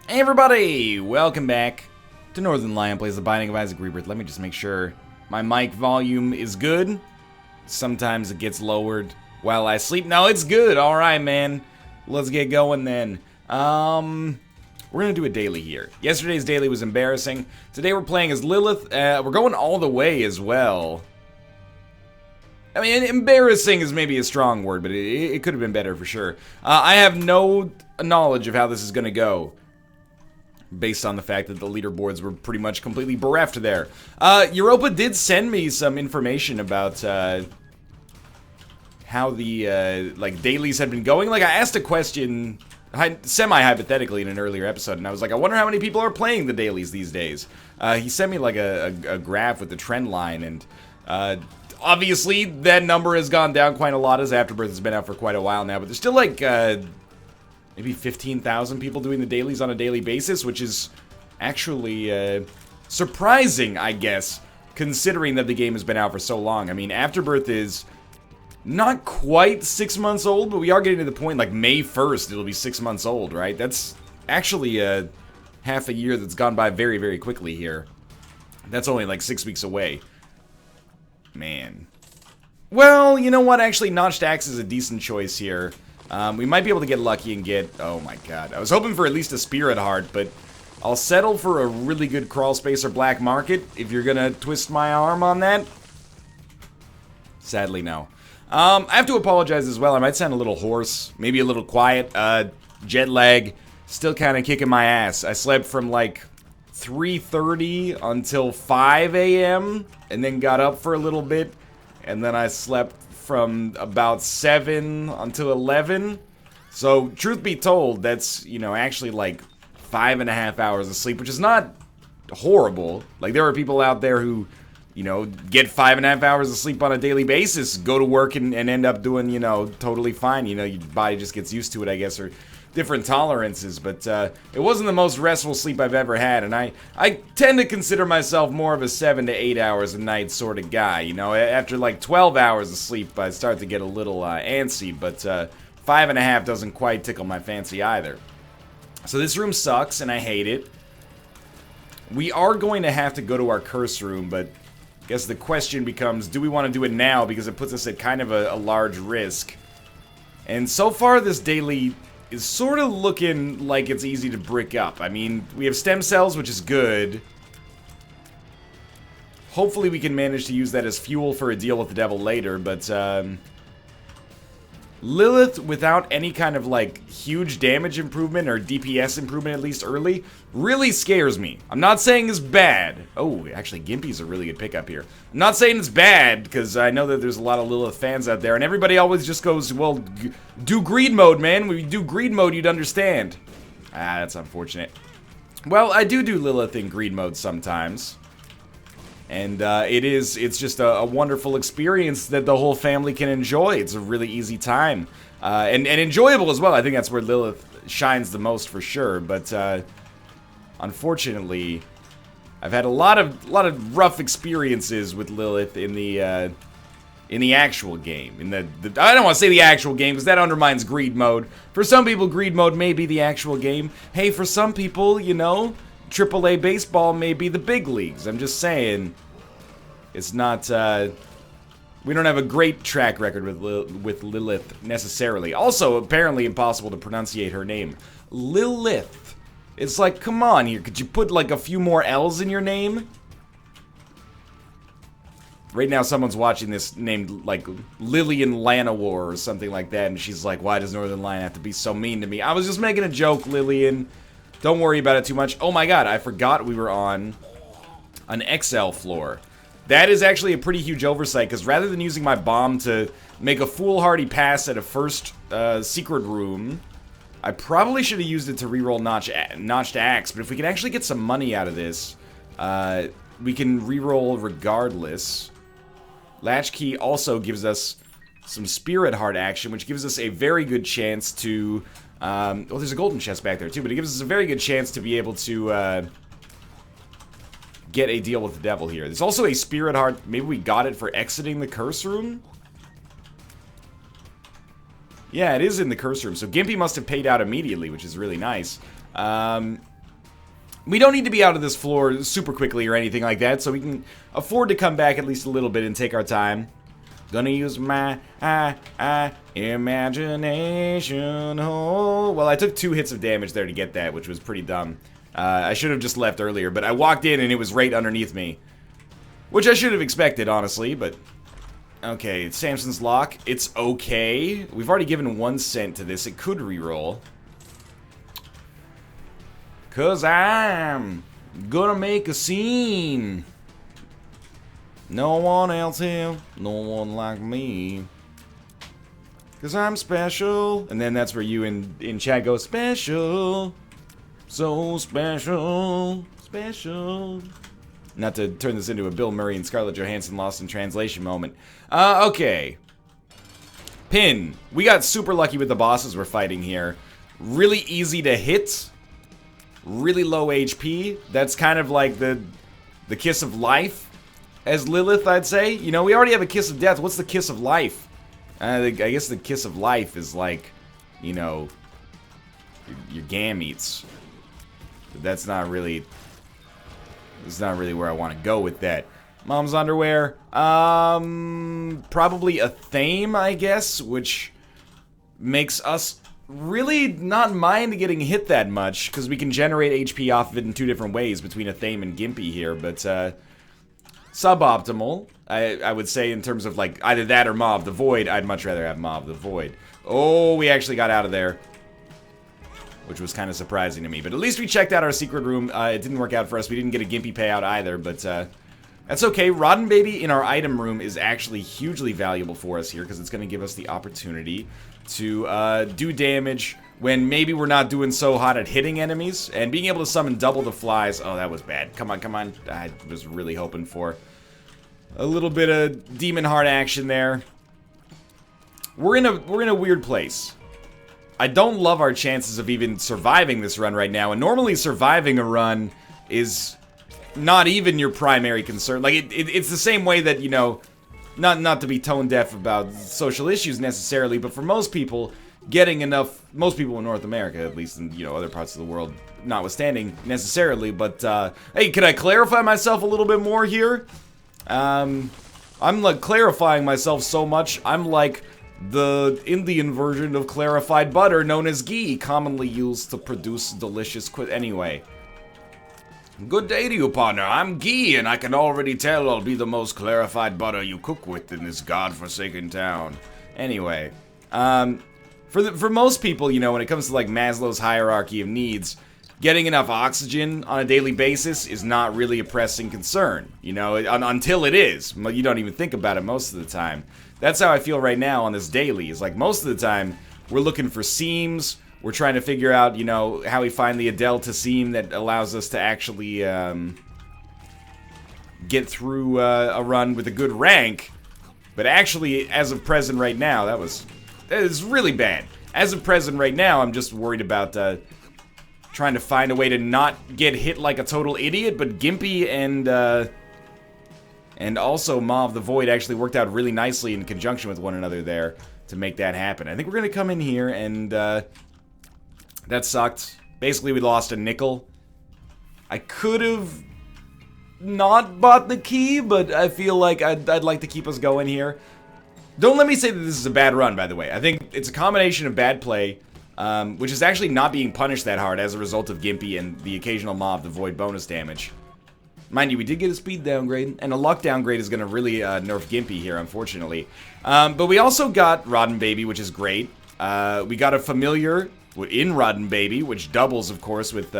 Hey everybody! Welcome back to Northernlion Plays the Binding of Isaac Rebirth. Let me just make sure my mic volume is good. Sometimes it gets lowered while I sleep. No, it's good. Alright, man. Let's get going then. We're gonna do a daily here. Yesterday's daily was embarrassing. Today we're playing as Lilith. We're going all the way as well. I mean, embarrassing is maybe a strong word, but it could have been better for sure. I have no knowledge of how this is gonna go, based on the fact that the leaderboards were pretty much completely bereft there. Europa did send me some information about how the like dailies had been going. Like, I asked a question semi-hypothetically in an earlier episode, and I was like, I wonder how many people are playing the dailies these days. He sent me like a graph with the trend line, and obviously that number has gone down quite a lot as Afterbirth has been out for quite a while now, but there's still like maybe 15,000 people doing the dailies on a daily basis, which is actually surprising, I guess, considering that the game has been out for so long. I mean, Afterbirth is not quite 6 months old, but we are getting to the point, like, May 1st, it'll be 6 months old, right? That's actually half a year that's gone by very, very quickly here. That's only, like, 6 weeks away. Man. Well, you know what? Actually, Notched Axe is a decent choice here. We might be able to get lucky and get... Oh my god. I was hoping for at least a Spirit Heart, but I'll settle for a really good Crawl Space or Black Market if you're gonna twist my arm on that. Sadly, no. I have to apologize as well. I might sound a little hoarse, maybe a little quiet. Jet lag, still kind of kicking my ass. I slept from like 3:30 until 5 a.m. and then got up for a little bit, and then I slept from about 7 until 11. So, truth be told, that's, you know, actually like 5.5 hours of sleep, which is not horrible. Like, there are people out there who, you know, get 5.5 hours of sleep on a daily basis, go to work and end up doing, you know, totally fine. You know, your body just gets used to it, I guess, or different tolerances, but it wasn't the most restful sleep I've ever had, and I tend to consider myself more of a 7 to 8 hours a night sort of guy. You know, after like 12 hours of sleep, I start to get a little antsy, but 5.5 doesn't quite tickle my fancy either. So this room sucks, and I hate it. We are going to have to go to our curse room, but I guess the question becomes, do we want to do it now, because it puts us at kind of a large risk. And so far, this daily is sort of looking like it's easy to brick up. I mean, we have stem cells, which is good. Hopefully we can manage to use that as fuel for a deal with the devil later, but Lilith, without any kind of, like, huge damage improvement, or DPS improvement at least early, really scares me. I'm not saying it's bad. Oh, actually, Gimpy's a really good pickup here. I'm not saying it's bad, because I know that there's a lot of Lilith fans out there, and everybody always just goes, well, do greed mode, man. When you do greed mode, you'd understand. Ah, that's unfortunate. Well, I do Lilith in greed mode sometimes. And it's just a wonderful experience that the whole family can enjoy. It's a really easy time. And enjoyable as well. I think that's where Lilith shines the most for sure. But unfortunately, I've had a lot of rough experiences with Lilith in the actual game. I don't want to say the actual game, because that undermines greed mode. For some people, greed mode may be the actual game. Hey, for some people, you know, AAA baseball may be the big leagues. I'm just saying, it's not, we don't have a great track record with Lilith, necessarily. Also, apparently impossible to pronunciate her name. Lilith. It's like, come on here, could you put, like, a few more L's in your name? Right now, someone's watching this named, like, Lillian Lanawar or something like that, and she's like, why does Northernlion have to be so mean to me? I was just making a joke, Lillian. Don't worry about it too much. Oh my god, I forgot we were on an XL floor. That is actually a pretty huge oversight, because rather than using my bomb to make a foolhardy pass at a first secret room, I probably should have used it to reroll Notched Axe, but if we can actually get some money out of this, we can reroll regardless. Latchkey also gives us some Spirit Heart action, which gives us a very good chance to... well, there's a golden chest back there too, but it gives us a very good chance to be able to get a deal with the devil here. There's also a Spirit Heart. Maybe we got it for exiting the curse room? Yeah, it is in the curse room. So Gimpy must have paid out immediately, which is really nice. We don't need to be out of this floor super quickly or anything like that, so we can afford to come back at least a little bit and take our time. Gonna use my imagination. Oh. Well, I took 2 hits of damage there to get that, which was pretty dumb. I should have just left earlier, but I walked in and it was right underneath me. Which I should have expected, honestly, but... Okay, Samson's Lock. It's okay. We've already given 1 cent to this. It could reroll. 'Cause I'm gonna make a scene. No one else here, no one like me. 'Cause I'm special. And then that's where you in chat go, special. So special. Special. Not to turn this into a Bill Murray and Scarlett Johansson lost in translation moment. Okay. Pin. We got super lucky with the bosses we're fighting here. Really easy to hit. Really low HP. That's kind of like the kiss of life. As Lilith, I'd say. You know, we already have a kiss of death. What's the kiss of life? I guess the kiss of life is like, you know, your gametes. But that's not really where I want to go with that. Mom's underwear. Probably a theme, I guess, which makes us really not mind getting hit that much, because we can generate HP off of it in 2 different ways between a theme and Gimpy here, but, suboptimal, I would say, in terms of, like, either that or Maw of the Void. I'd much rather have Maw of the Void. Oh, we actually got out of there, which was kind of surprising to me. But at least we checked out our secret room. It didn't work out for us. We didn't get a Gimpy payout either, but that's okay. Rotten Baby in our item room is actually hugely valuable for us here, because it's going to give us the opportunity to do damage when maybe we're not doing so hot at hitting enemies. And being able to summon double the flies. Oh, that was bad. Come on, come on. I was really hoping for a little bit of Demon Heart action there. We're in a weird place. I don't love our chances of even surviving this run right now. And normally surviving a run is not even your primary concern. Like, it's the same way that, you know, not to be tone deaf about social issues necessarily, but for most people, getting enough, most people in North America, at least, and, you know, other parts of the world notwithstanding necessarily, but, hey, can I clarify myself a little bit more here? I'm, like, clarifying myself so much, I'm like the Indian version of clarified butter known as ghee, commonly used to produce delicious anyway. Good day to you, partner. I'm Ghee, and I can already tell I'll be the most clarified butter you cook with in this godforsaken town. Anyway, for most people, you know, when it comes to, like, Maslow's hierarchy of needs, getting enough oxygen on a daily basis is not really a pressing concern, you know, until it is. You don't even think about it most of the time. That's how I feel right now on this daily, is like most of the time, we're looking for seams. We're trying to figure out, you know, how we find the Adelta seam that allows us to actually get through a run with a good rank. But actually, as of present right now, that is really bad. As of present right now, I'm just worried about trying to find a way to not get hit like a total idiot. But Gimpy and also Maw of the Void actually worked out really nicely in conjunction with one another there to make that happen. I think we're going to come in here and... that sucked. Basically, we lost a nickel. I could have not bought the key, but I feel like I'd like to keep us going here. Don't let me say that this is a bad run, by the way. I think it's a combination of bad play, which is actually not being punished that hard as a result of Gimpy and the occasional Maw of the Void bonus damage. Mind you, we did get a speed downgrade, and a luck downgrade is going to really nerf Gimpy here, unfortunately. But we also got Rotten Baby, which is great. We got a familiar in Rotten Baby, which doubles, of course, with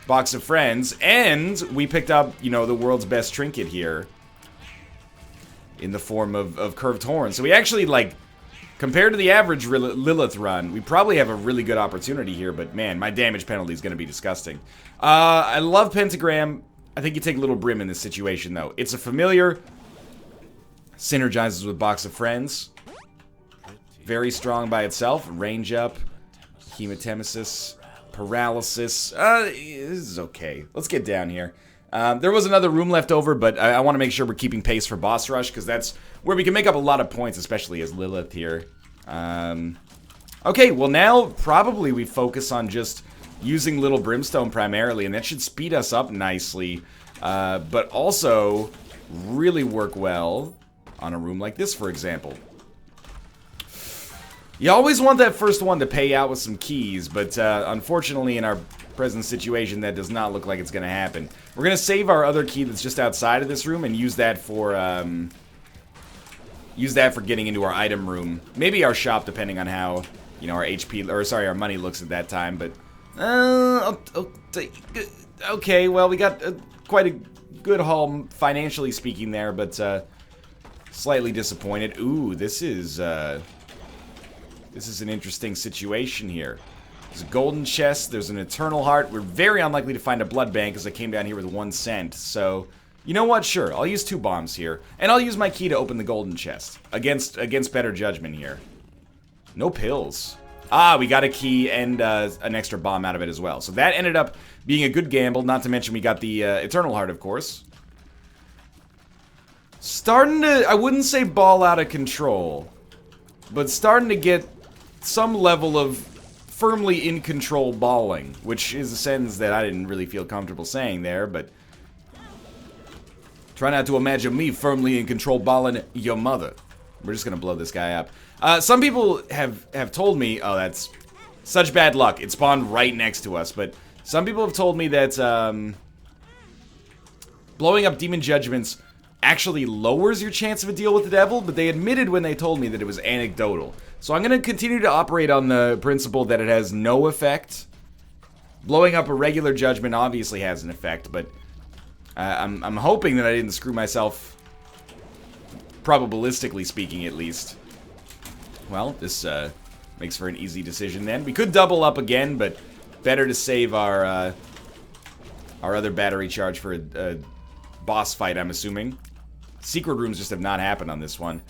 Box of Friends, and we picked up, you know, the world's best trinket here in the form of Curved Horn. So we actually, like, compared to the average Lilith run, we probably have a really good opportunity here, but man, my damage penalty is going to be disgusting. I love Pentagram. I think you take Little Brim in this situation, though. It's a familiar, synergizes with Box of Friends, very strong by itself, range up, Hematemesis, paralysis. This is okay. Let's get down here. There was another room left over, but I want to make sure we're keeping pace for boss rush, because that's where we can make up a lot of points, especially as Lilith here. Okay, well now probably we focus on just using Little Brimstone primarily, and that should speed us up nicely, but also really work well on a room like this, for example. You always want that first one to pay out with some keys, but unfortunately in our present situation that does not look like it's going to happen. We're going to save our other key that's just outside of this room and use that for getting into our item room. Maybe our shop, depending on how, you know, our HP, or sorry, our money looks at that time, but okay, well, we got quite a good haul financially speaking there, but slightly disappointed. Ooh, this is an interesting situation here. There's a golden chest, there's an eternal heart. We're very unlikely to find a blood bank because I came down here with 1 cent, so you know what? Sure, I'll use 2 bombs here, and I'll use my key to open the golden chest against better judgment here. No pills. Ah, we got a key and an extra bomb out of it as well. So that ended up being a good gamble, not to mention we got the eternal heart, of course. Starting to, I wouldn't say ball out of control, but starting to get some level of firmly in control balling, which is a sentence that I didn't really feel comfortable saying there, but try not to imagine me firmly in control balling your mother. We're just gonna blow this guy up. Some people have told me, oh, that's such bad luck. It spawned right next to us, but some people have told me that blowing up demon judgments actually lowers your chance of a deal with the devil, but they admitted when they told me that it was anecdotal. So I'm going to continue to operate on the principle that it has no effect. Blowing up a regular judgment obviously has an effect, but I'm hoping that I didn't screw myself, probabilistically speaking at least. Well, this makes for an easy decision then. We could double up again, but better to save our other battery charge for a boss fight, I'm assuming. Secret rooms just have not happened on this one.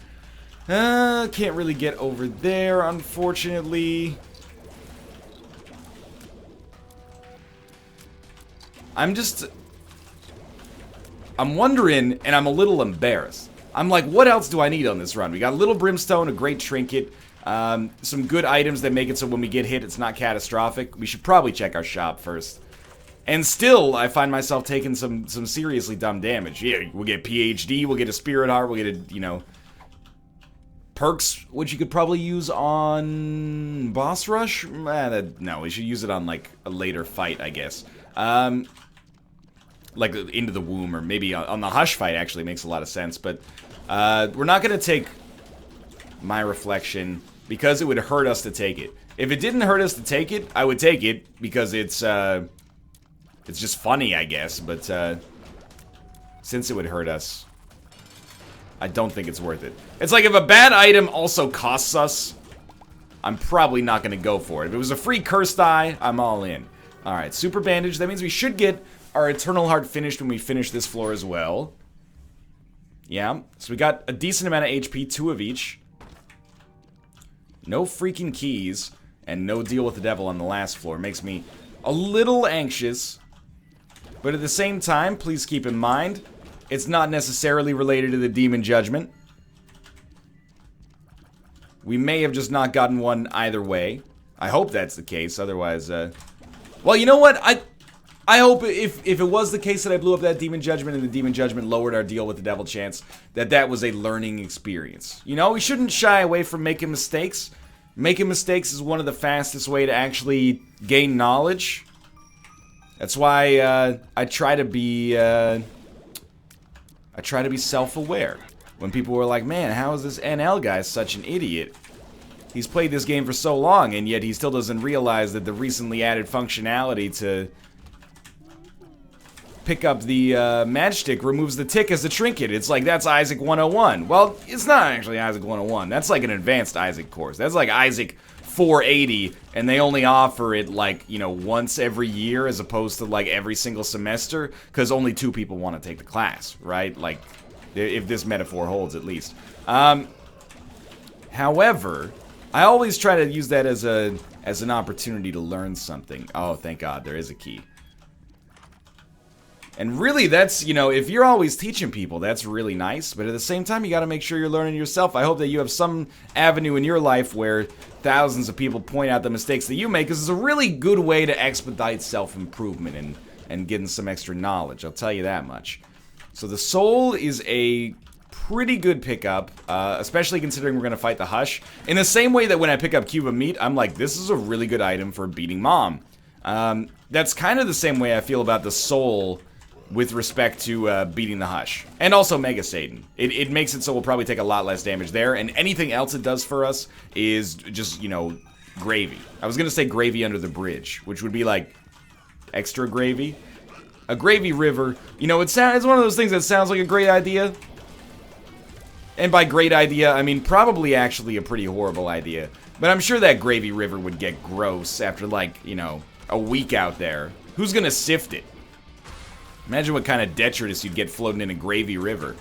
Can't really get over there, unfortunately. I'm wondering, and I'm a little embarrassed. I'm like, what else do I need on this run? We got a little brimstone, a great trinket, some good items that make it so when we get hit, it's not catastrophic. We should probably check our shop first. And still, I find myself taking some seriously dumb damage. Yeah, we'll get PhD, we'll get a Spirit Heart, we'll get a, you know, perks, which you could probably use on Boss Rush? No, we should use it on, like, a later fight, I guess. Like, into the womb, or maybe on the Hush fight, actually, makes a lot of sense. But we're not going to take my reflection because it would hurt us to take it. If it didn't hurt us to take it, I would take it because it's just funny, I guess, but since it would hurt us, I don't think it's worth it. It's like if a bad item also costs us, I'm probably not going to go for it. If it was a free cursed eye, I'm all in. Alright, super bandage. That means we should get our eternal heart finished when we finish this floor as well. Yeah, so we got a decent amount of HP, 2 of each. No freaking keys, and no deal with the devil on the last floor. Makes me a little anxious. But at the same time, please keep in mind, it's not necessarily related to the demon judgment. We may have just not gotten one either way. I hope that's the case, otherwise, well, you know what? I hope if it was the case that I blew up that demon judgment and the demon judgment lowered our deal with the devil chance, that was a learning experience. You know, we shouldn't shy away from making mistakes. Making mistakes is one of the fastest way to actually gain knowledge. That's why I try to be self-aware. When people were like, "Man, how is this NL guy such an idiot? He's played this game for so long, and yet he still doesn't realize that the recently added functionality to pick up the matchstick removes the tick as a trinket." It's like, that's Isaac 101. Well, it's not actually Isaac 101. That's like an advanced Isaac course. That's like Isaac 480, and they only offer it, like, you know, once every year as opposed to, like, every single semester, because only 2 people want to take the class, right? Like, if this metaphor holds, at least. However, I always try to use that as an opportunity to learn something. Oh, thank God, there is a key. And really, that's, you know, if you're always teaching people, that's really nice. But at the same time, you got to make sure you're learning yourself. I hope that you have some avenue in your life where thousands of people point out the mistakes that you make, because it's a really good way to expedite self-improvement and getting some extra knowledge. I'll tell you that much. So the soul is a pretty good pickup, especially considering we're going to fight the Hush. In the same way that when I pick up Cuba Meat, I'm like, this is a really good item for beating Mom. That's kind of the same way I feel about the soul with respect to beating the Hush. And also Mega Satan. It makes it so we'll probably take a lot less damage there, and anything else it does for us is just, you know, gravy. I was going to say gravy under the bridge, which would be like extra gravy. A gravy river. You know, it's one of those things that sounds like a great idea. And by great idea, I mean probably actually a pretty horrible idea. But I'm sure that gravy river would get gross after, like, you know, a week out there. Who's going to sift it? Imagine what kind of detritus you'd get floating in a gravy river.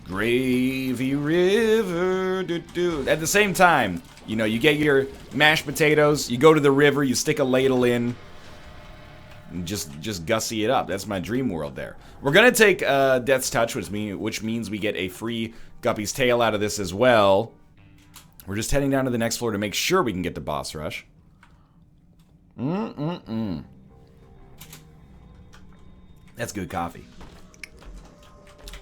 Gravy river, doo-doo. At the same time, you know, you get your mashed potatoes, you go to the river, you stick a ladle in, and just gussy it up. That's my dream world there. We're gonna take Death's Touch, which means we get a free Guppy's Tail out of this as well. We're just heading down to the next floor to make sure we can get the boss rush. That's good coffee.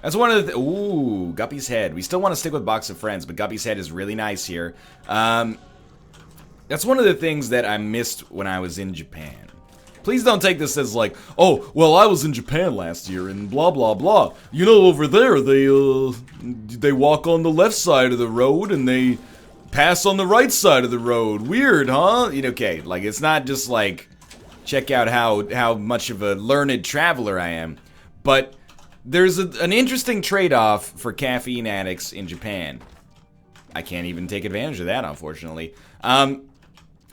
That's one of the... Ooh, Guppy's Head. We still want to stick with Box of Friends, but Guppy's Head is really nice here. That's one of the things that I missed when I was in Japan. Please don't take this as like, oh, well, I was in Japan last year and blah, blah, blah. You know, over there, they walk on the left side of the road and they pass on the right side of the road. Weird, huh? You know, okay, like, it's not just like... Check out how much of a learned traveler I am. But there's an interesting trade-off for caffeine addicts in Japan. I can't even take advantage of that, unfortunately.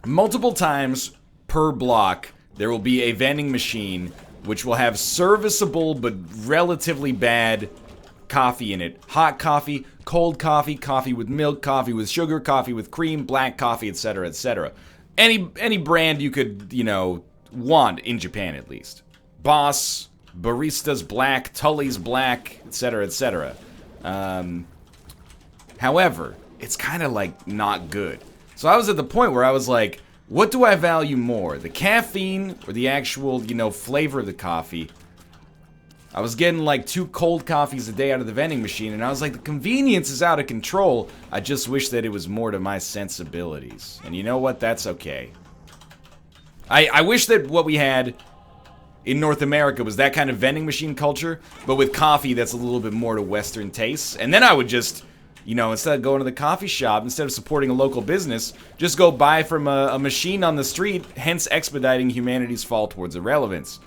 Multiple times per block, there will be a vending machine which will have serviceable but relatively bad coffee in it. Hot coffee, cold coffee, coffee with milk, coffee with sugar, coffee with cream, black coffee, etc., etc. Any brand you could, you know, want in Japan at least. Boss, Barista's Black, Tully's Black, etc., etc. However, it's kind of like not good. So I was at the point where I was like, what do I value more? The caffeine or the actual, you know, flavor of the coffee? I was getting like 2 cold coffees a day out of the vending machine, and I was like, the convenience is out of control. I just wish that it was more to my sensibilities. And you know what? That's okay. I wish that what we had in North America was that kind of vending machine culture, but with coffee that's a little bit more to Western tastes. And then I would just, you know, instead of going to the coffee shop, instead of supporting a local business, just go buy from a machine on the street, hence expediting humanity's fall towards irrelevance.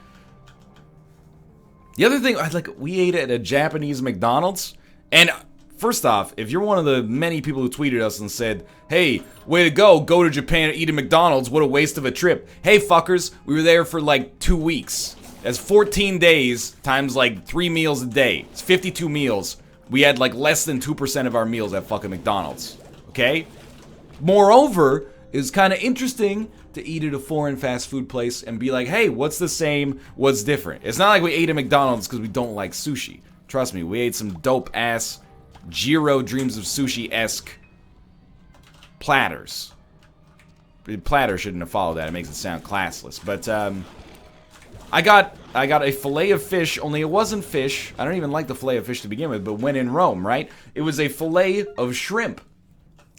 The other thing, like, we ate at a Japanese McDonald's, and first off, if you're one of the many people who tweeted us and said, hey, way to go to Japan and eat at McDonald's, what a waste of a trip. Hey, fuckers, we were there for like 2 weeks. That's 14 days times like 3 meals a day. It's 52 meals. We had like less than 2% of our meals at fucking McDonald's. Okay? Moreover, it's kind of interesting to eat at a foreign fast food place and be like, hey, what's the same, what's different? It's not like we ate at McDonald's because we don't like sushi. Trust me, we ate some dope-ass Jiro Dreams of Sushi-esque platters. Platter shouldn't have followed that. It makes it sound classless. But, I got a fillet of fish, only it wasn't fish. I don't even like the fillet of fish to begin with, but when in Rome, right? It was a fillet of shrimp.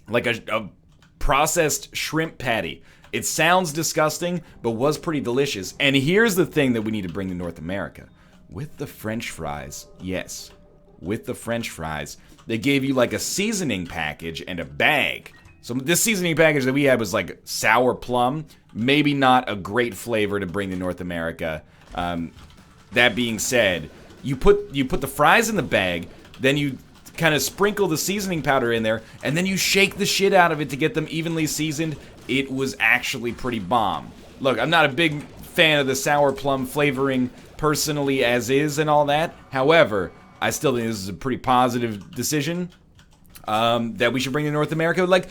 Like a processed shrimp patty. It sounds disgusting, but was pretty delicious. And here's the thing that we need to bring to North America. With the French fries, yes, with the French fries, they gave you like a seasoning package and a bag. So this seasoning package that we had was like sour plum. Maybe not a great flavor to bring to North America. That being said, you put the fries in the bag, then you kind of sprinkle the seasoning powder in there, and then you shake the shit out of it to get them evenly seasoned. It was actually pretty bomb. Look, I'm not a big fan of the sour plum flavoring personally as is and all that. However, I still think this is a pretty positive decision that we should bring to North America. Like,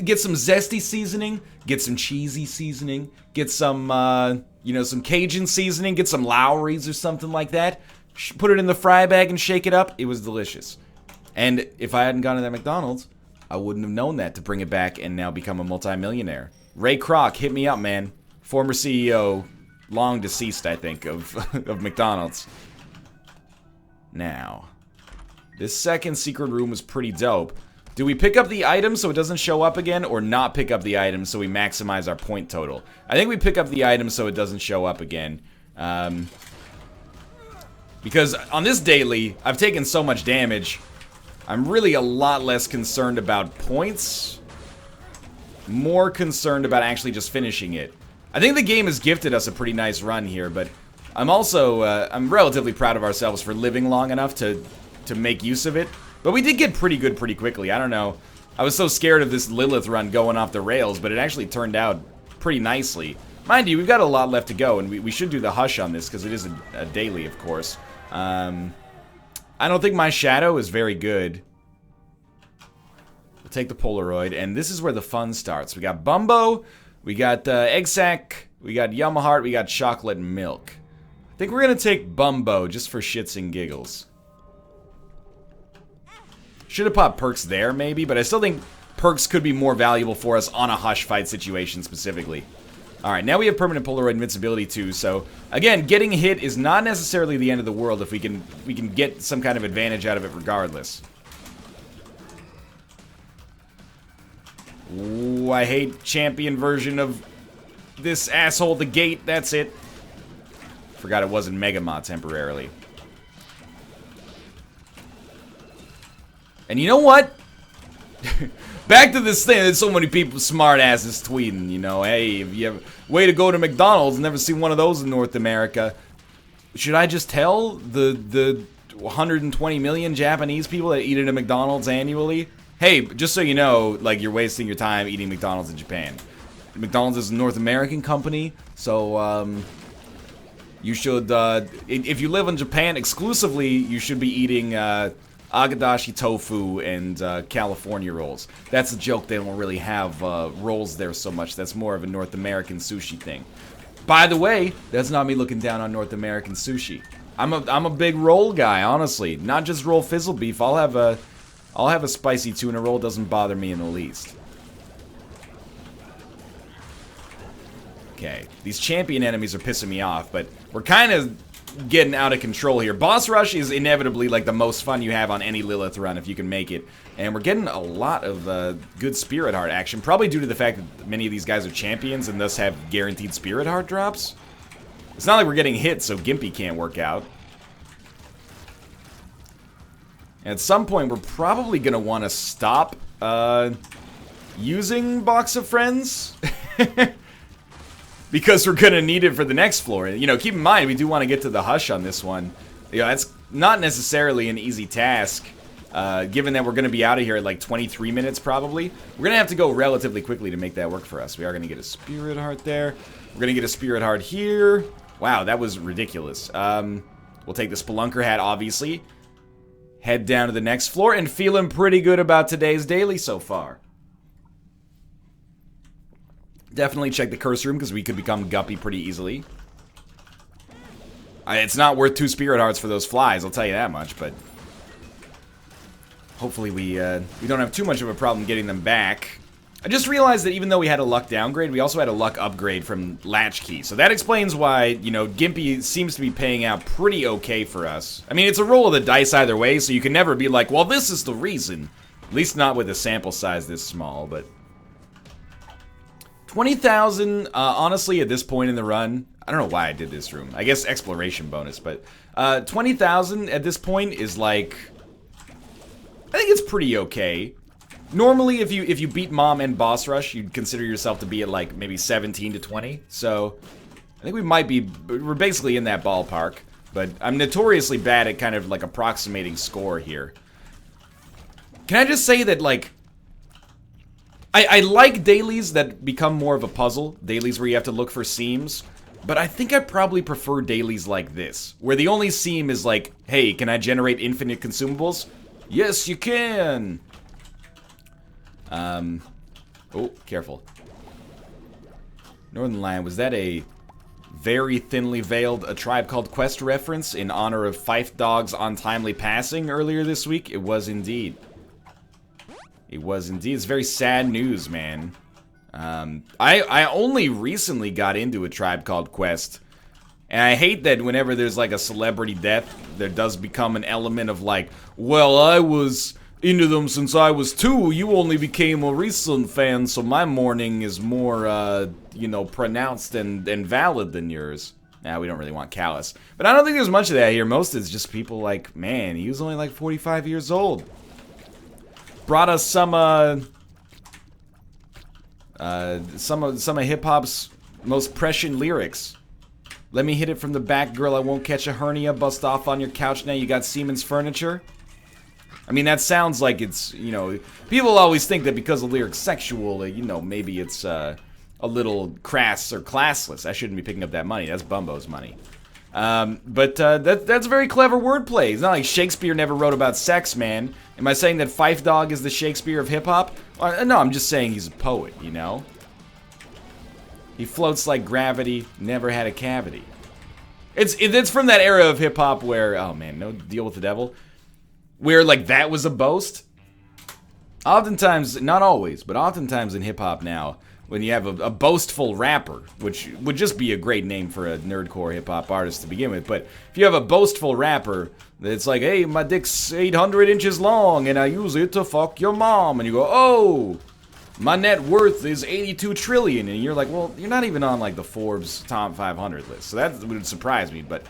get some zesty seasoning, get some cheesy seasoning, get some, you know, some Cajun seasoning, get some Lowry's or something like that. Put it in the fry bag and shake it up. It was delicious. And if I hadn't gone to that McDonald's, I wouldn't have known that to bring it back and now become a multimillionaire. Ray Kroc, hit me up, man. Former CEO, long deceased, I think, of, of McDonald's. Now, this second secret room was pretty dope. Do we pick up the item so it doesn't show up again, or not pick up the item so we maximize our point total? I think we pick up the item so it doesn't show up again. Because on this daily, I've taken so much damage, I'm really a lot less concerned about points. More concerned about actually just finishing it. I think the game has gifted us a pretty nice run here, but I'm also, I'm relatively proud of ourselves for living long enough to make use of it. But we did get pretty good pretty quickly. I don't know. I was so scared of this Lilith run going off the rails, but it actually turned out pretty nicely. Mind you, we've got a lot left to go, and we should do the hush on this, because it is a daily, of course. I don't think my shadow is very good. We'll take the Polaroid, and this is where the fun starts. We got Bumbo, we got Egg Sack, we got Yumma Heart, we got Chocolate Milk. I think we're gonna take Bumbo just for shits and giggles. Should have popped perks there, maybe, but I still think perks could be more valuable for us on a hush fight situation specifically. Alright, now we have permanent Polaroid invincibility too, so again, getting hit is not necessarily the end of the world if we can get some kind of advantage out of it regardless. Ooh, I hate champion version of this asshole, the gate, that's it. Forgot it wasn't Megamod temporarily. And you know what? Back to this thing, there's so many people, smart asses tweeting, you know, hey, if you have way to go to McDonald's, never seen one of those in North America. Should I just tell the 120 million Japanese people that eat at a McDonald's annually? Hey, just so you know, like, you're wasting your time eating McDonald's in Japan. McDonald's is a North American company, so, you should, if you live in Japan exclusively, you should be eating, Agadashi tofu and California rolls. That's a joke, they don't really have rolls there so much. That's more of a North American sushi thing. By the way, that's not me looking down on North American sushi. I'm a big roll guy, honestly. Not just roll fizzle beef. I'll have a spicy tuna roll, doesn't bother me in the least. Okay, these champion enemies are pissing me off, but we're kind of getting out of control here. Boss Rush is inevitably like the most fun you have on any Lilith run if you can make it. And we're getting a lot of good Spirit Heart action, probably due to the fact that many of these guys are champions and thus have guaranteed Spirit Heart drops. It's not like we're getting hit, so Gimpy can't work out. And at some point, we're probably going to want to stop using Box of Friends. Because we're going to need it for the next floor. You know, keep in mind, we do want to get to the hush on this one. You know, that's not necessarily an easy task. Given that we're going to be out of here at like 23 minutes probably. We're going to have to go relatively quickly to make that work for us. We are going to get a Spirit Heart there. We're going to get a Spirit Heart here. Wow, that was ridiculous. We'll take the Spelunker hat, obviously. Head down to the next floor and feeling pretty good about today's daily so far. Definitely check the curse room because we could become Guppy pretty easily. It's not worth 2 Spirit Hearts for those flies, I'll tell you that much, but hopefully we don't have too much of a problem getting them back. I just realized that even though we had a luck downgrade, we also had a luck upgrade from Latchkey. So that explains why, you know, Gimpy seems to be paying out pretty okay for us. I mean, it's a roll of the dice either way, so you can never be like, well, this is the reason. At least not with a sample size this small, but 20,000, honestly, at this point in the run, I don't know why I did this room. I guess exploration bonus, but 20,000 at this point is like, I think it's pretty okay. Normally, if you beat Mom and Boss Rush, you'd consider yourself to be at like maybe 17 to 20. So I think we're basically in that ballpark. But I'm notoriously bad at kind of like approximating score here. Can I just say that like, I like dailies that become more of a puzzle. Dailies where you have to look for seams. But I think I probably prefer dailies like this. Where the only seam is like, hey, can I generate infinite consumables? Yes, you can! What Oh, careful. Northernlion, was that a very thinly veiled A Tribe Called Quest reference in honor of Fife Dog's untimely passing earlier this week? It was indeed. It was indeed. It's very sad news, man. I only recently got into A Tribe Called Quest. And I hate that whenever there's like a celebrity death, there does become an element of like, well, I was into them since I was 2. You only became a recent fan, so my mourning is more, you know, pronounced and valid than yours. Nah, we don't really want callous. But I don't think there's much of that here. Most of it's just people like, man, he was only like 45 years old. Brought us some of hip-hop's most prescient lyrics. Let me hit it from the back, girl, I won't catch a hernia. Bust off on your couch now, you got Siemens furniture. I mean, that sounds like it's, you know, people always think that because the lyric's sexual, you know, maybe it's a little crass or classless. I shouldn't be picking up that money. That's Bumbo's money. But that's very clever wordplay. It's not like Shakespeare never wrote about sex, man. Am I saying that Fife Dog is the Shakespeare of hip-hop? No, I'm just saying he's a poet, you know? He floats like gravity, never had a cavity. It's from that era of hip-hop where, oh man, no deal with the devil. Where, like, that was a boast. Oftentimes, not always, but oftentimes in hip-hop now, when you have a boastful rapper, which would just be a great name for a nerdcore hip-hop artist to begin with, but if you have a boastful rapper that's like, hey, my dick's 800 inches long, and I use it to fuck your mom, and you go, oh, my net worth is 82 trillion, and you're like, well, you're not even on, like, the Forbes Top 500 list, so that would surprise me, but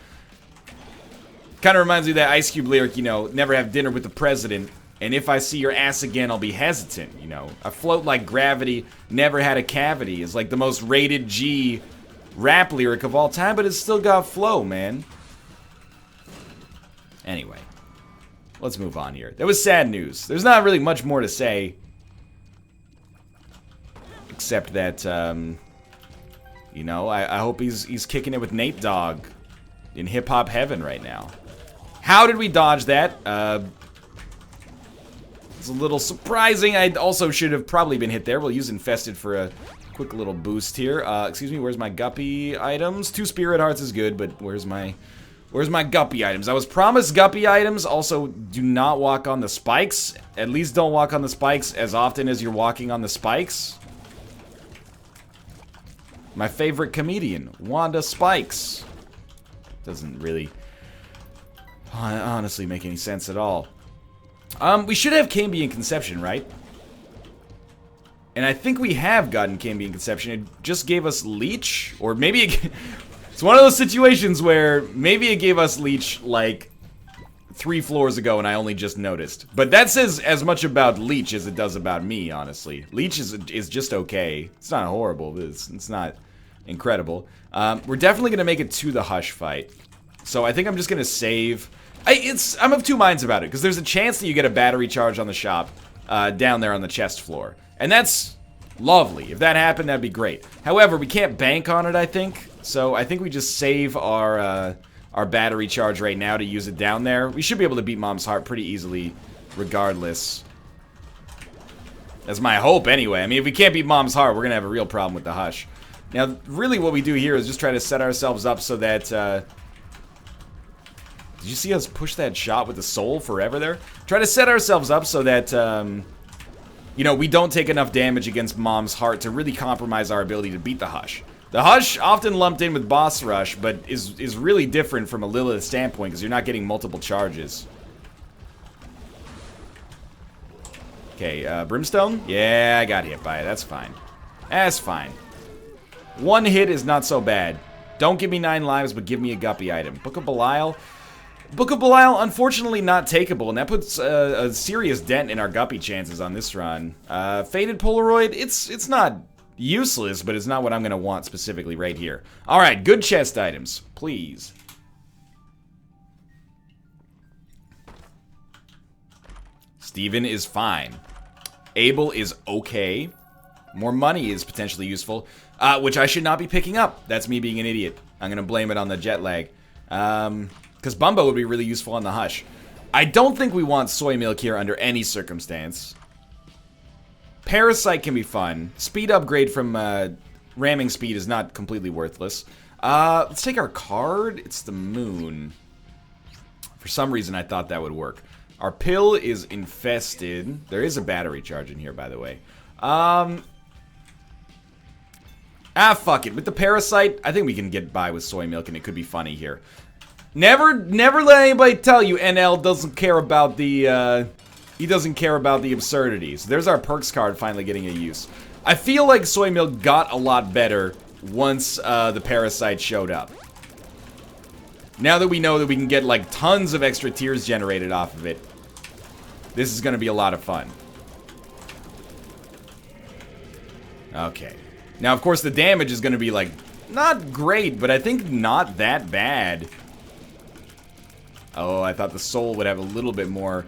kind of reminds me of that Ice Cube lyric, you know, never have dinner with the president, and if I see your ass again, I'll be hesitant, you know. I float like gravity, never had a cavity is like the most rated G rap lyric of all time, but it's still got flow, man. Anyway, let's move on here. That was sad news. There's not really much more to say, except that, you know, I hope he's kicking it with Nate Dogg in hip-hop heaven right now. How did we dodge that? It's a little surprising. I also should have probably been hit there. We'll use Infested for a quick little boost here. Excuse me, where's my Guppy items? 2 Spirit Hearts is good, but where's my Guppy items? I was promised Guppy items. Also, do not walk on the spikes. At least don't walk on the spikes as often as you're walking on the spikes. My favorite comedian, Wanda Spikes. Doesn't really honestly make any sense at all. We should have Cambion Conception, right? And I think we have gotten Cambion Conception. It just gave us Leech, or maybe it's one of those situations where maybe it gave us Leech like 3 floors ago and I only just noticed. But that says as much about Leech as it does about me, honestly. Leech is just okay. It's not horrible. It's not incredible. We're definitely going to make it to the Hush fight. So I think I'm just going to save. I'm of 2 minds about it, because there's a chance that you get a battery charge on the shop down there on the chest floor. And that's lovely. If that happened, that'd be great. However, we can't bank on it, I think. So I think we just save our battery charge right now to use it down there. We should be able to beat Mom's Heart pretty easily, regardless. That's my hope, anyway. I mean, if we can't beat Mom's Heart, we're going to have a real problem with the Hush. Now, really what we do here is just try to set ourselves up so that... Did you see us push that shot with the soul forever there? Try to set ourselves up so that, you know, we don't take enough damage against Mom's Heart to really compromise our ability to beat the Hush. The Hush, often lumped in with Boss Rush, but is really different from a Lilith standpoint because you're not getting multiple charges. Okay, Brimstone? Yeah, I got hit by it. That's fine. That's fine. 1 hit is not so bad. Don't give me 9 lives, but give me a Guppy item. Book of Belial? Book of Belial, unfortunately not takeable, and that puts a serious dent in our Guppy chances on this run. Faded Polaroid, it's not useless, but it's not what I'm going to want specifically right here. Alright, good chest items, please. Steven is fine. Abel is okay. More money is potentially useful, which I should not be picking up. That's me being an idiot. I'm going to blame it on the jet lag. Because Bumbo would be really useful on the Hush. I don't think we want soy milk here under any circumstance. Parasite can be fun. Speed upgrade from ramming speed is not completely worthless. Let's take our card. It's the moon. For some reason, I thought that would work. Our pill is infested. There is a battery charge in here, by the way. Fuck it. With the parasite, I think we can get by with soy milk, and it could be funny here. Never let anybody tell you NL doesn't care about the, he doesn't care about the absurdities. There's our perks card finally getting a use. I feel like soy milk got a lot better once, the parasite showed up. Now that we know that we can get, like, tons of extra tiers generated off of it, this is gonna be a lot of fun. Okay. Now, of course, the damage is gonna be, like, not great, but I think not that bad. Oh, I thought the soul would have a little bit more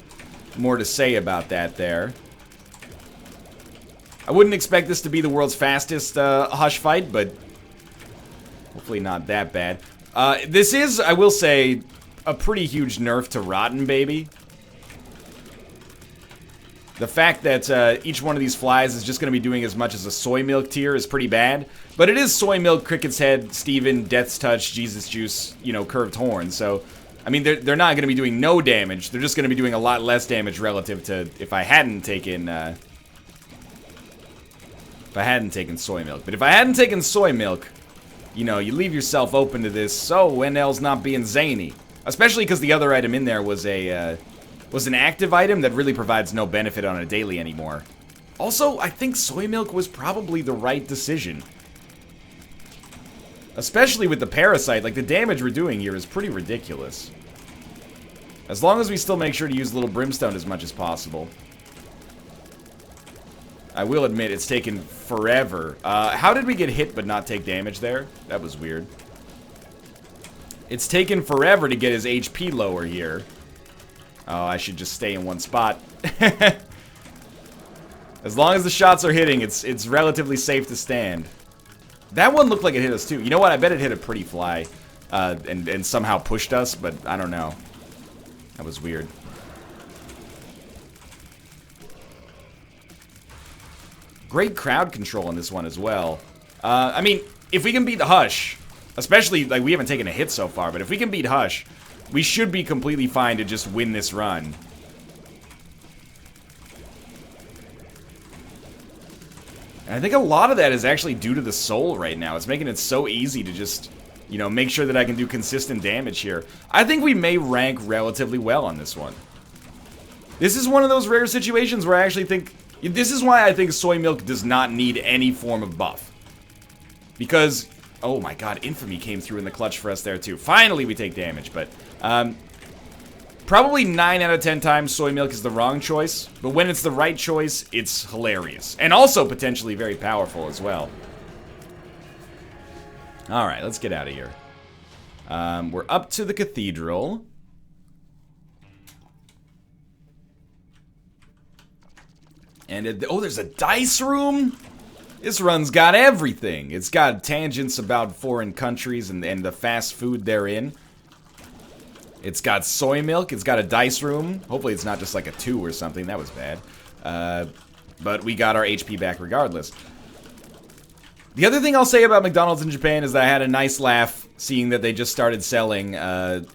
to say about that there. I wouldn't expect this to be the world's fastest, Hush fight, but hopefully not that bad. This is, I will say, a pretty huge nerf to Rotten Baby. The fact that each one of these flies is just going to be doing as much as a soy milk tier is pretty bad. But it is soy milk, Cricket's Head, Steven, Death's Touch, Jesus Juice, you know, Curved Horn. So, I mean, they're not going to be doing no damage. They're just going to be doing a lot less damage relative to if I hadn't taken, soy milk. But if I hadn't taken soy milk, you know, you leave yourself open to this. So, NL's not being zany. Especially because the other item in there was a, was an active item that really provides no benefit on a daily anymore. Also, I think soy milk was probably the right decision. Especially with the parasite, like the damage we're doing here is pretty ridiculous. As long as we still make sure to use little brimstone as much as possible. I will admit, it's taken forever. How did we get hit but not take damage there? That was weird. It's taken forever to get his HP lower here. Oh, I should just stay in one spot. As long as the shots are hitting, it's relatively safe to stand. That one looked like it hit us too. You know what? I bet it hit a pretty fly. And somehow pushed us, but I don't know. That was weird. Great crowd control in this one as well. I mean, if we can beat the Hush, especially, like, we haven't taken a hit so far, but if we can beat Hush, we should be completely fine to just win this run. And I think a lot of that is actually due to the soul right now. It's making it so easy to just, you know, make sure that I can do consistent damage here. I think we may rank relatively well on this one. This is one of those rare situations where I actually think... This is why I think soy milk does not need any form of buff. Because... Oh my god, Infamy came through in the clutch for us there too. Finally we take damage, but... probably 9 out of 10 times soy milk is the wrong choice. But when it's the right choice, it's hilarious. And also potentially very powerful as well. Alright, let's get out of here. We're up to the cathedral. And, oh, there's a dice room? This run's got everything. It's got tangents about foreign countries and the fast food they're in. It's got soy milk. It's got a dice room. Hopefully it's not just like a 2 or something. That was bad. But we got our HP back regardless. The other thing I'll say about McDonald's in Japan is that I had a nice laugh seeing that they just started selling a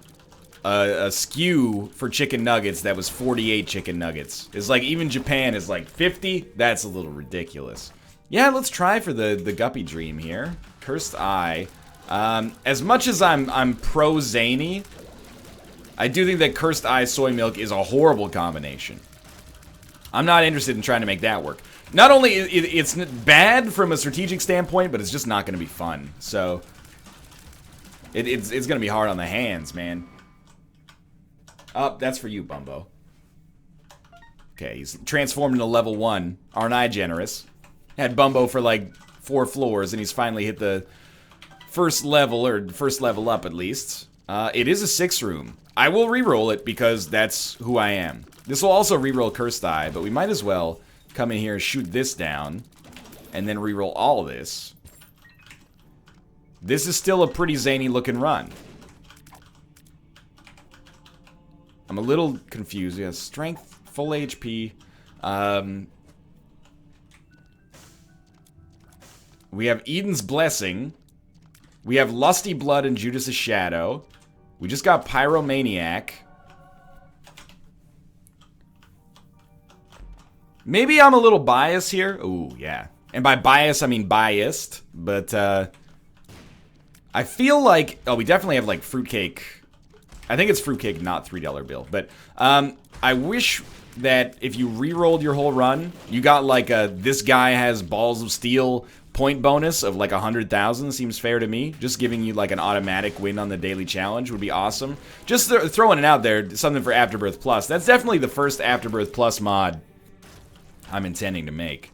SKU for chicken nuggets that was 48 chicken nuggets. It's like even Japan is like 50. That's a little ridiculous. Yeah, let's try for the Guppy Dream here. Cursed Eye. As much as I'm pro zany, I do think that Cursed Eye soy milk is a horrible combination. I'm not interested in trying to make that work. Not only it's bad from a strategic standpoint, but it's just not going to be fun. So it's going to be hard on the hands, man. Oh, that's for you, Bumbo. Okay, he's transformed into level 1. Aren't I generous? Had Bumbo for like 4 floors, and he's finally hit the first level, or first level up at least. It is a 6 room. I will re-roll it because that's who I am. This will also re-roll Cursed Eye, but we might as well come in here, shoot this down, and then re-roll all this. This is still a pretty zany looking run. I'm a little confused. Yeah, strength, full HP. We have Eden's Blessing. We have Lusty Blood and Judas' Shadow. We just got Pyromaniac. Maybe I'm a little biased here. Ooh, yeah. And by bias, I mean biased. But, I feel like... Oh, we definitely have, like, Fruitcake. I think it's Fruitcake, not $3 bill. But, I wish that if you re-rolled your whole run, you got, like, a this guy has Balls of Steel point bonus of, like, 100,000. Seems fair to me. Just giving you, like, an automatic win on the daily challenge would be awesome. Just throwing it out there, something for Afterbirth Plus. That's definitely the first Afterbirth Plus mod I'm intending to make.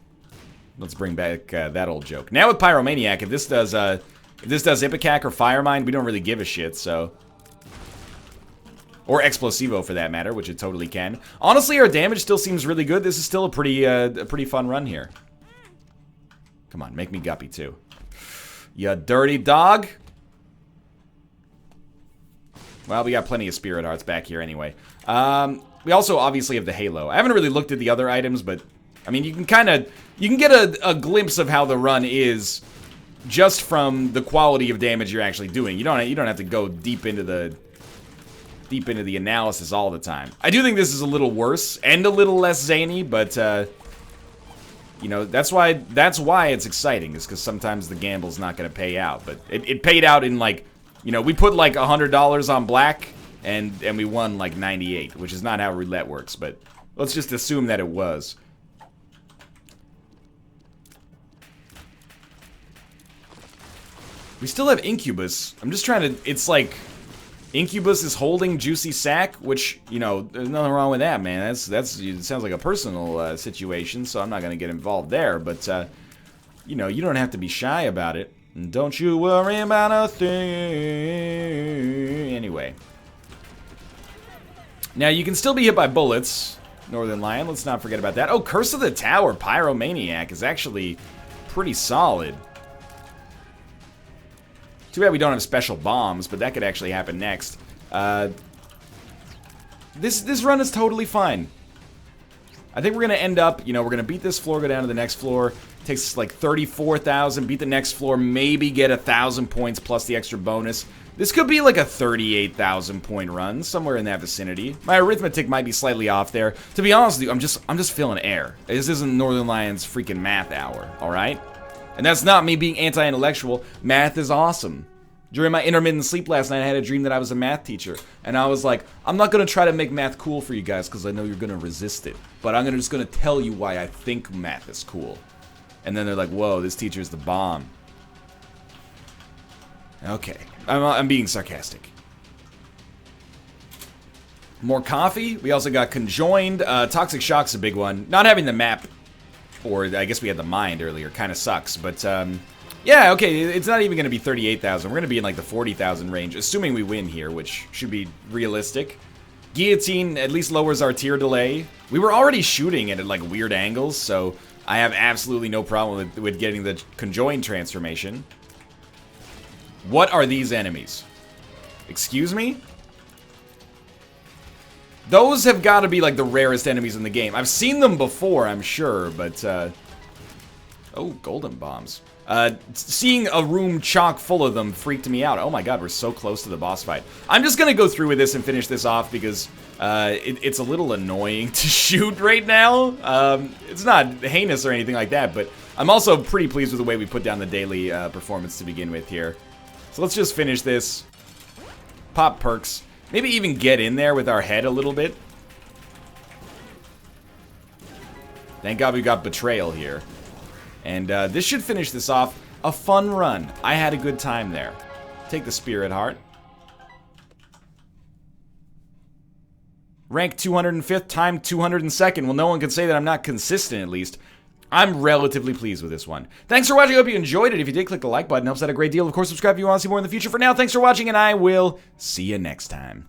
Let's bring back that old joke. Now with Pyromaniac, if this does Ipecac or Firemind, we don't really give a shit, so... Or Explosivo, for that matter, which it totally can. Honestly, our damage still seems really good. This is still a pretty fun run here. Come on, make me guppy, too. You dirty dog. Well, we got plenty of Spirit Hearts back here anyway. We also obviously have the Halo. I haven't really looked at the other items, but... I mean, you can get a glimpse of how the run is just from the quality of damage you're actually doing. You don't have to go deep into the analysis all the time. I do think this is a little worse and a little less zany, but you know, that's why it's exciting, is because sometimes the gamble's not going to pay out. But it paid out in, like, you know, we put like $100 on black and we won like 98, which is not how roulette works, but let's just assume that it was. We still have Incubus. I'm just trying to... It's like... Incubus is holding Juicy Sack, which, you know, there's nothing wrong with that, man. It sounds like a personal situation, so I'm not going to get involved there. But, you know, you don't have to be shy about it. And don't you worry about a thing. Anyway. Now, you can still be hit by bullets, Northernlion. Let's not forget about that. Oh, Curse of the Tower, Pyromaniac is actually pretty solid. Too bad we don't have special bombs, but that could actually happen next. This run is totally fine. I think we're going to end up, you know, we're going to beat this floor, go down to the next floor. Takes us like 34,000, beat the next floor, maybe get 1,000 points plus the extra bonus. This could be like a 38,000 point run, somewhere in that vicinity. My arithmetic might be slightly off there. To be honest with you, I'm just feeling air. This isn't Northernlion's freaking math hour, all right? And that's not me being anti-intellectual. Math is awesome. During my intermittent sleep last night, I had a dream that I was a math teacher. And I was like, I'm not going to try to make math cool for you guys because I know you're going to resist it. But I'm just going to tell you why I think math is cool. And then they're like, whoa, this teacher's the bomb. Okay. I'm being sarcastic. More coffee. We also got Conjoined. Toxic Shock's a big one. Not having the map... Or I guess we had the mind earlier. Kind of sucks. But, yeah, okay. It's not even going to be 38,000. We're going to be in, like, the 40,000 range. Assuming we win here, which should be realistic. Guillotine at least lowers our tier delay. We were already shooting it at, like, weird angles. So I have absolutely no problem with getting the Conjoined transformation. What are these enemies? Excuse me? Those have got to be, like, the rarest enemies in the game. I've seen them before, I'm sure, but, oh, golden bombs. Seeing a room chock full of them freaked me out. Oh my god, we're so close to the boss fight. I'm just gonna go through with this and finish this off because, it's a little annoying to shoot right now. It's not heinous or anything like that, but I'm also pretty pleased with the way we put down the daily, performance to begin with here. So let's just finish this. Pop perks. Maybe even get in there with our head a little bit. Thank God we got Betrayal here. And this should finish this off. A fun run. I had a good time there. Take the Spirit Heart. Rank 205th, time 202nd. Well, no one can say that I'm not consistent, at least. I'm relatively pleased with this one. Thanks for watching. I hope you enjoyed it. If you did, click the like button. Helps out a great deal. Of course, subscribe if you want to see more in the future. For now, thanks for watching, and I will see you next time.